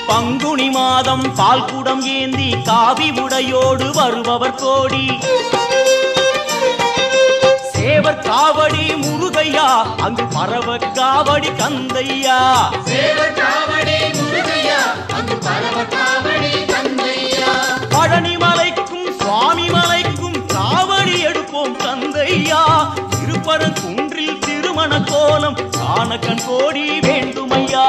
பங்குனி மாதம் பால்குடம் ஏந்தி காவி உடையோடு வருபவர் கோடி. சேவர் காவடி முருகையா, அங்கு பரவ காவடி கந்தையா. பழனிமலைக்கும் சுவாமி மலைக்கும் காவடி எடுப்போம் கந்தையா. திருப்பரங்குன்றில் திருமண கோலம் காண கண் கோடி வேண்டுமையா.